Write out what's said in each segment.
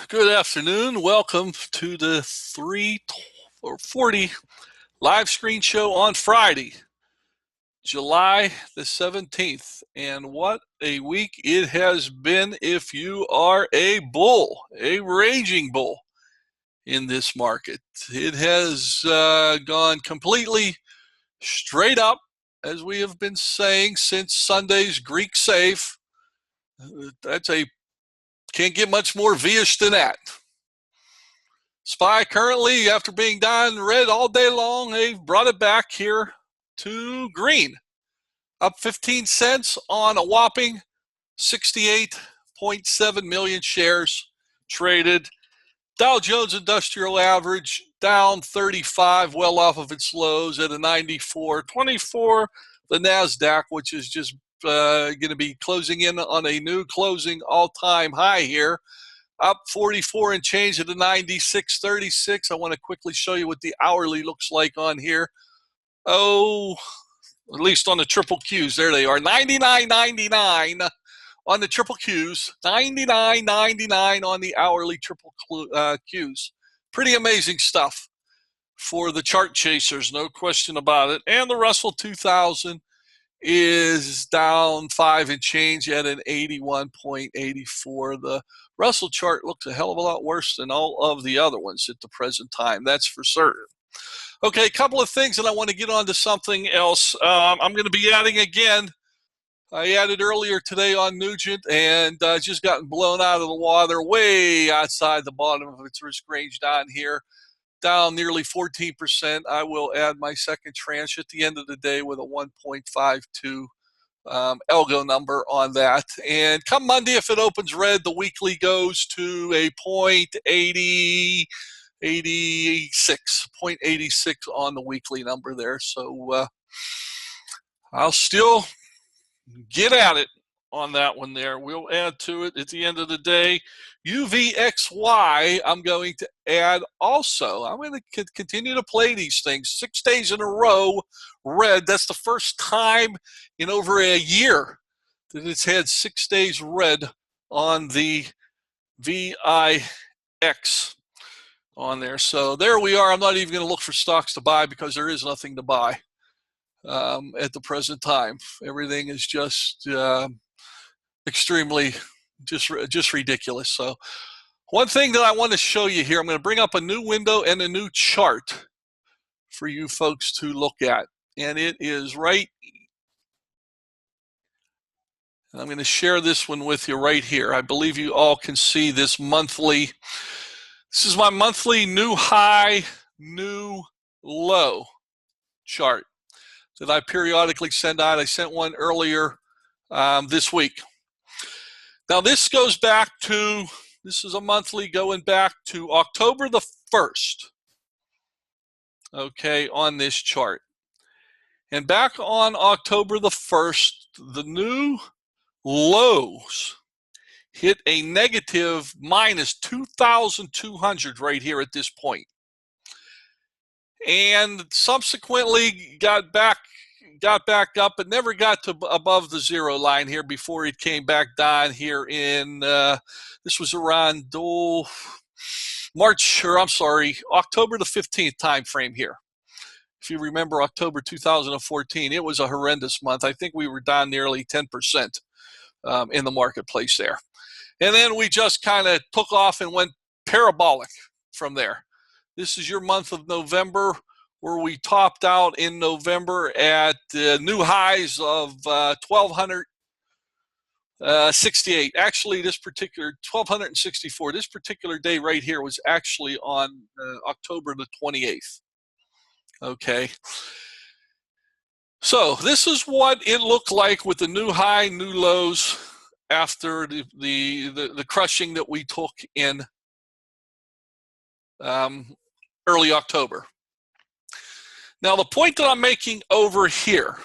Good afternoon. Welcome to the 340 live screen show on Friday, July the 17th. And what a week it has been if you are a bull, a raging bull in this market. It has gone completely straight up, as we have been saying since Sunday's Greek safe. Can't get much more V-ish than that. SPY currently, after being down red all day long, they've brought it back here to green, up 15 cents on a whopping 68.7 million shares traded. Dow Jones Industrial Average down 35, well off of its lows at a 94.24. The NASDAQ, which is just going to be closing in on a new closing all-time high here, up 44 and change at a 96.36. I want to quickly show you what the hourly looks like on here. Oh, at least on the triple Qs. There they are, 99.99 on the triple Qs, 99.99 on the hourly triple Qs. Pretty amazing stuff for the chart chasers, no question about it. And the Russell 2000 is down 5 and change at an 81.84. The Russell chart looks a hell of a lot worse than all of the other ones at the present time, that's for certain. Okay, a couple of things, and I want to get on to something else. I'm going to be adding again. I added earlier today on Nugent, and just gotten blown out of the water way outside the bottom of its risk range down here, down nearly 14%. I will add my second tranche at the end of the day with a 1.52 algo number on that. And come Monday, if it opens red, the weekly goes to a 0.86 on the weekly number there. So I'll still get at it on that one there. We'll add to it at the end of the day. UVXY, I'm going to add also. I'm going to continue to play these things 6 days in a row red. That's the first time in over a year that it's had 6 days red on the VIX on there. So there we are. I'm not even going to look for stocks to buy because there is nothing to buy at the present time. Everything is just extremely just ridiculous. So one thing that I want to show you here, I'm going to bring up a new window and a new chart for you folks to look at, and it is right. I'm going to share this one with you right here. I believe you all can see this monthly. This is my monthly new high, new low chart that I periodically send out. I sent one earlier this week. Now this goes back to, this is a monthly going back to October the 1st, okay, on this chart. And back on October the 1st, the new lows hit a negative minus 2,200 right here at this point. And subsequently got back up, but never got to above the zero line here before it came back down here in, this was around October the 15th time frame here. If you remember October 2014, it was a horrendous month. I think we were down nearly 10% in the marketplace there. And then we just kind of took off and went parabolic from there. This is your month of November, where we topped out in November at new highs of 1,268. Actually, this particular 1,264, this particular day right here was actually on October the 28th. Okay. So this is what it looked like with the new high, new lows after the crushing that we took in early October. Now the point that I'm making over here,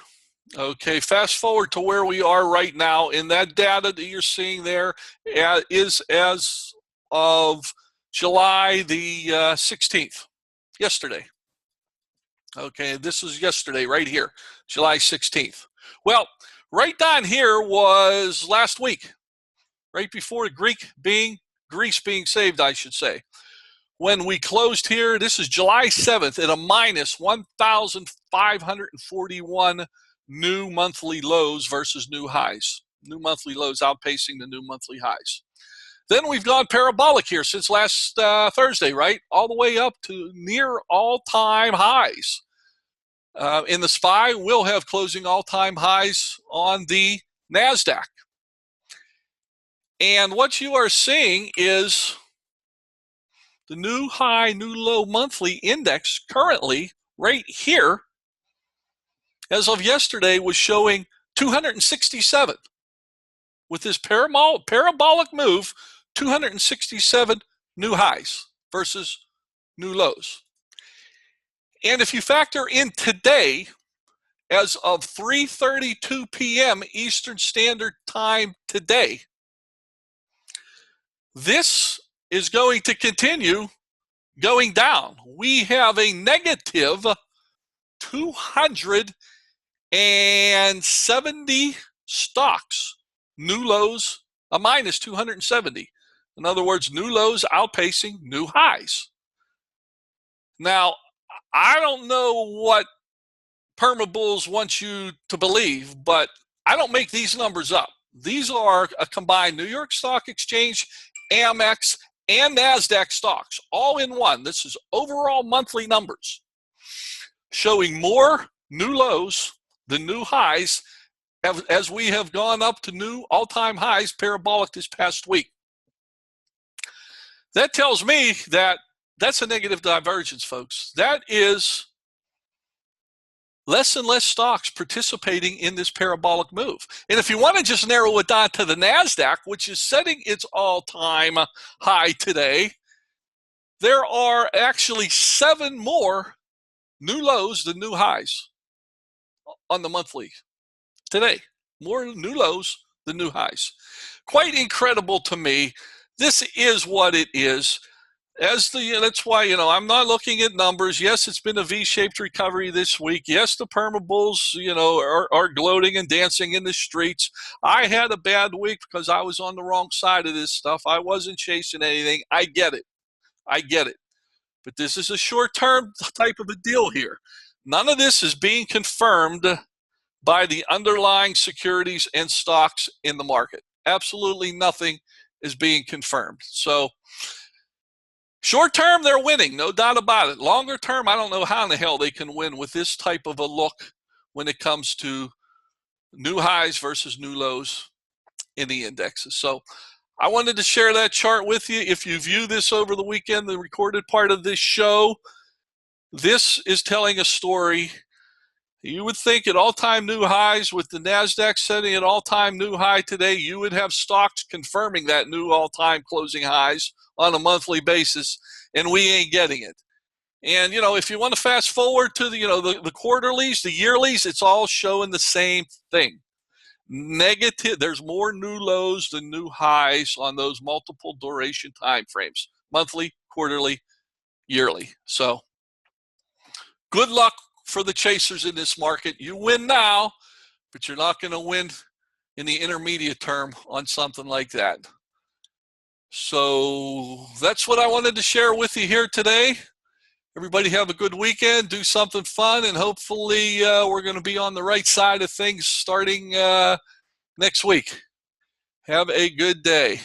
okay, fast forward to where we are right now, in that data that you're seeing there is as of July the 16th, yesterday. Okay, this is yesterday right here, July 16th. Well, right down here was last week, right before the Greek being grease being saved, I should say. When we closed here, this is July 7th at a minus 1,541 new monthly lows versus new highs. New monthly lows outpacing the new monthly highs. Then we've gone parabolic here since last Thursday, right? All the way up to near all-time highs. In the SPY, we'll have closing all-time highs on the NASDAQ. And what you are seeing is the new high, new low monthly index currently right here, as of yesterday, was showing 267. With this parabolic move, 267 new highs versus new lows. And if you factor in today, as of 3:32 p.m. Eastern Standard Time today, this is going to continue going down. We have a negative 270 stocks, new lows, a minus 270. In other words, new lows outpacing new highs. Now, I don't know what Permabulls wants you to believe, but I don't make these numbers up. These are a combined New York Stock Exchange, Amex, and NASDAQ stocks, all in one. This is overall monthly numbers showing more new lows than new highs as we have gone up to new all-time highs parabolic this past week. That tells me that that's a negative divergence, folks. That is less and less stocks participating in this parabolic move. And if you want to just narrow it down to the NASDAQ, which is setting its all-time high today, there are actually 7 more new lows than new highs on the monthly today. More new lows than new highs. Quite incredible to me. This is what it is. That's why, I'm not looking at numbers. Yes, it's been a V-shaped recovery this week. Yes, the Permabulls, are gloating and dancing in the streets. I had a bad week because I was on the wrong side of this stuff. I wasn't chasing anything. I get it. But this is a short-term type of a deal here. None of this is being confirmed by the underlying securities and stocks in the market. Absolutely nothing is being confirmed. So, short term, they're winning, no doubt about it. Longer term, I don't know how in the hell they can win with this type of a look when it comes to new highs versus new lows in the indexes. So I wanted to share that chart with you. If you view this over the weekend, the recorded part of this show, this is telling a story. You would think at all-time new highs, with the NASDAQ setting at all-time new high today, you would have stocks confirming that new all-time closing highs on a monthly basis, and we ain't getting it. And, if you want to fast forward to the quarterlies, the yearlies, it's all showing the same thing. Negative. There's more new lows than new highs on those multiple duration time frames, monthly, quarterly, yearly. So good luck for the chasers in this market. You win now, but you're not going to win in the intermediate term on something like that. So that's what I wanted to share with you here today. Everybody have a good weekend, do something fun, and hopefully we're going to be on the right side of things starting next week. Have a good day.